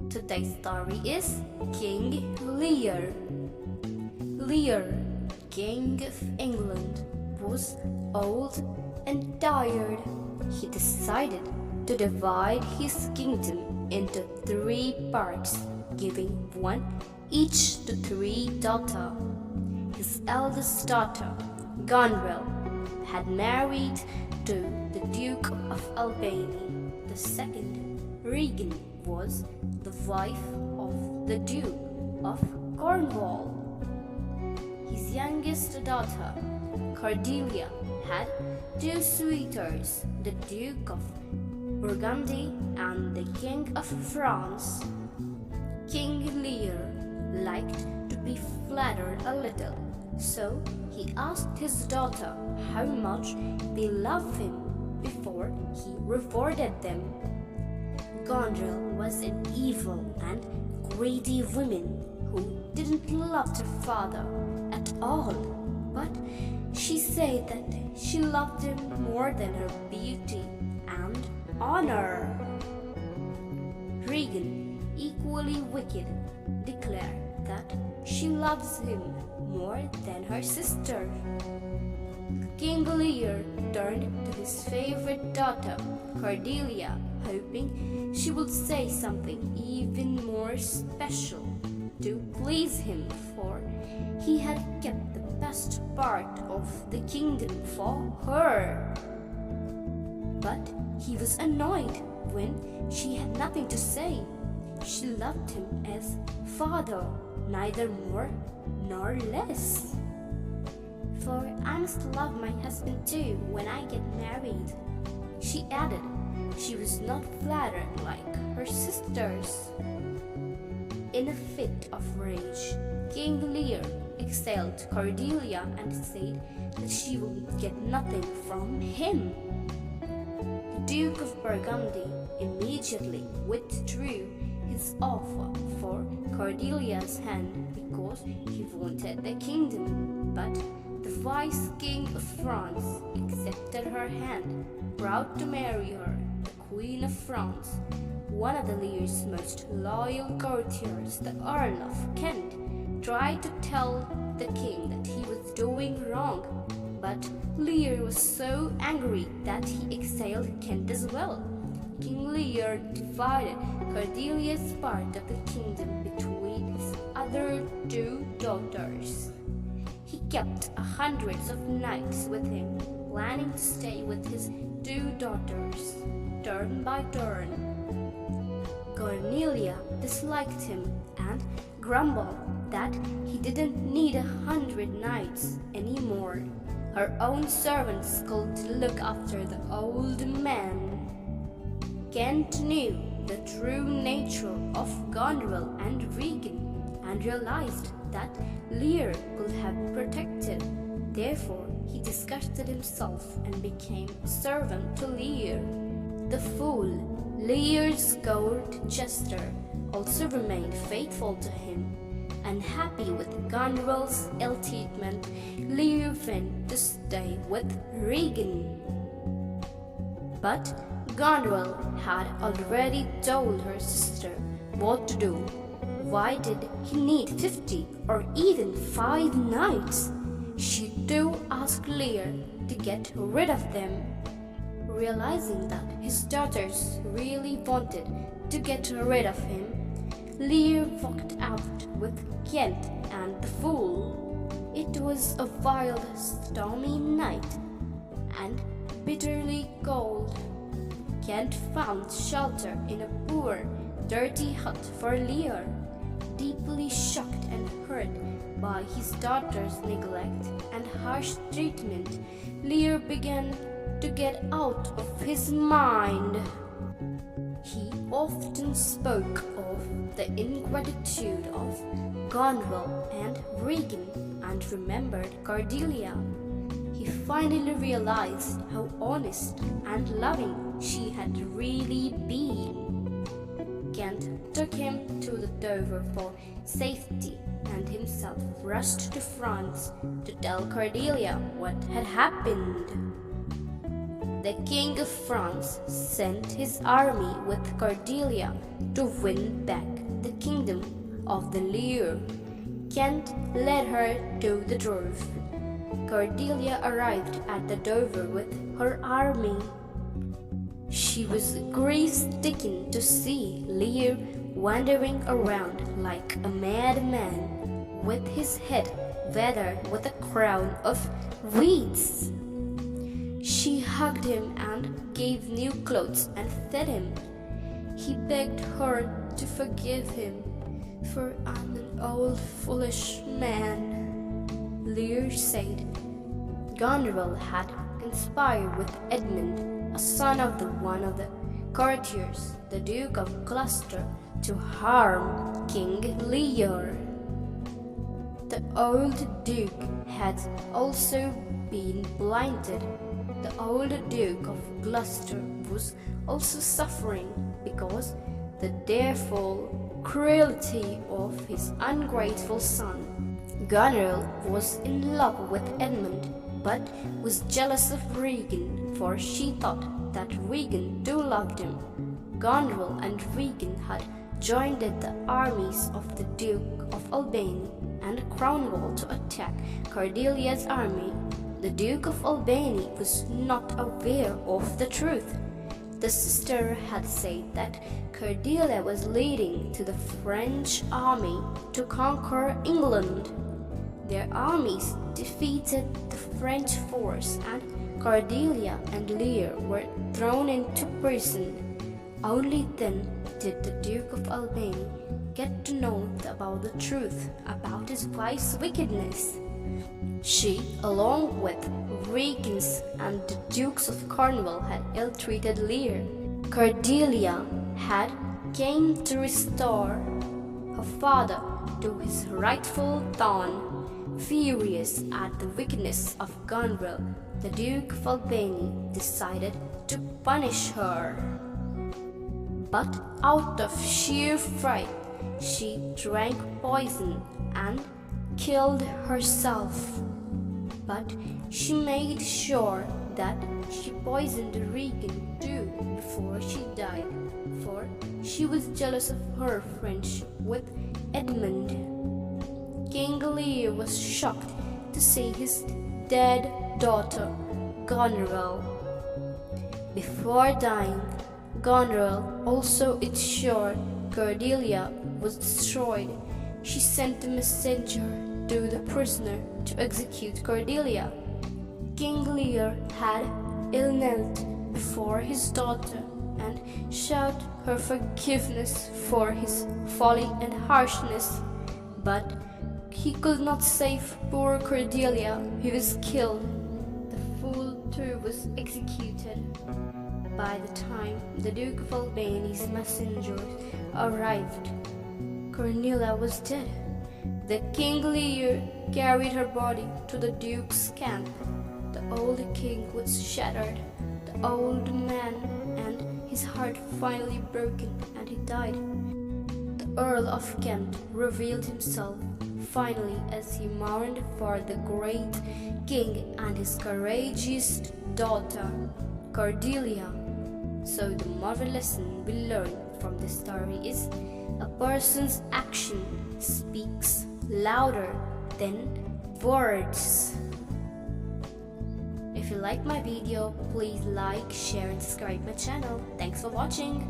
Today's story is King Lear. Lear, King of England, was old and tired. He decided to divide his kingdom into 3 parts, giving one each to 3 daughters. His eldest daughter, Gonrel, had married to the Duke of Albany. The second, Regan, was the wife of the Duke of Cornwall. His youngest daughter, Cordelia, had 2 suitors, the Duke of Burgundy and the King of France. King Lear liked to be flattered a little, so he asked his daughter how much they loved him before he rewarded them. Gonrel was an evil and greedy woman who didn't love her father at all, but she said that she loved him more than her beauty and honor. Regan, equally wicked, declared that she loves him more than her sister. King Lear turned to his favorite daughter, Cordelia, hoping she would say something even more special to please him, for he had kept the best part of the kingdom for her. But he was annoyed when she had nothing to say. She loved him as father, neither more nor less. "For I must love my husband too when I get married," she added. She was not flattered like her sisters. In a fit of rage, King Lear exiled Cordelia and said that she would get nothing from him. The Duke of Burgundy immediately withdrew his offer for Cordelia's hand because he wanted the kingdom, but the Vice King of France accepted her hand, proud to marry her, the Queen of France. One of the Lear's most loyal courtiers, the Earl of Kent, tried to tell the king that he was doing wrong, but Lear was so angry that he exiled Kent as well. King Lear divided Cordelia's part of the kingdom between his other 2 daughters. He kept hundreds of knights with him, planning to stay with his 2 daughters, turn by turn. Cornelia disliked him and grumbled that he didn't need 100 knights anymore. Her own servants could look after the old man. Kent knew the true nature of Gonrel and Regan and realized that Lear could have protected. Therefore, he disgusted himself and became a servant to Lear. The fool, Lear's court jester, also remained faithful to him. Unhappy with Gonrel's ill-treatment, Lear went to stay with Regan. But Gonrel had already told her sister what to do. Why did he need 50 or even 5 knights? She too asked Lear to get rid of them. Realizing that his daughters really wanted to get rid of him, Lear walked out with Kent and the fool. It was a wild, stormy night and bitterly cold. Kent found shelter in a poor, dirty hut for Lear. Deeply shocked and hurt by his daughter's neglect and harsh treatment, Lear began to get out of his mind. He often spoke of the ingratitude of Gonrel and Regan and remembered Cordelia. He finally realized how honest and loving she had really been. Kent took him to the Dover for safety and himself rushed to France to tell Cordelia what had happened. the King of France sent his army with Cordelia to win back the kingdom of the Lear. Kent led her to the Drove. Cordelia arrived at the Dover with her army. She was grief-stricken to see Lear wandering around like a madman, with his head feathered with a crown of reeds. She hugged him and gave new clothes and fed him. He begged her to forgive him, "For I'm an old foolish man," Lear said. Goneril had conspired with Edmund, a son of one of the courtiers, the Duke of Gloucester, to harm King Lear. The old Duke had also been blinded. The old Duke of Gloucester was also suffering because the fearful cruelty of his ungrateful son. Goneril was in love with Edmund, but was jealous of Regan, for she thought that Regan too loved him. Goneril and Regan had joined the armies of the Duke of Albany and Cromwell to attack Cordelia's army. The Duke of Albany was not aware of the truth. The sister had said that Cordelia was leading to the French army to conquer England. Their armies defeated the French force, and Cordelia and Lear were thrown into prison. Only then did the Duke of Albany get to know about the truth about his wife's wickedness. She, along with Regan's and the Dukes of Cornwall, had ill-treated Lear. Cordelia had came to restore her father to his rightful throne. Furious at the wickedness of Goneril, the Duke of Albany decided to punish her. But out of sheer fright, she drank poison and killed herself. But she made sure that she poisoned Regan too before she died, for she was jealous of her friendship with Edmund. King Lear was shocked to see his dead daughter, Goneril. Before dying, Goneril also ensured Cordelia was destroyed. She sent a messenger to the prisoner to execute Cordelia. King Lear had ill-knelt before his daughter and shouted her forgiveness for his folly and harshness, but he could not save poor Cordelia, who was killed. The fool too was executed. By the time the Duke of Albany's messengers arrived, Cordelia was dead. The King Lear carried her body to the Duke's camp. The old king was shattered, the old man, and his heart finally broken, and he died. The Earl of Kent revealed himself finally as he mourned for the great king and his courageous daughter, Cordelia. So the moral lesson we learn from this story is a person's action speaks louder than words. If you like my video, please like, share and subscribe my channel. Thanks for watching.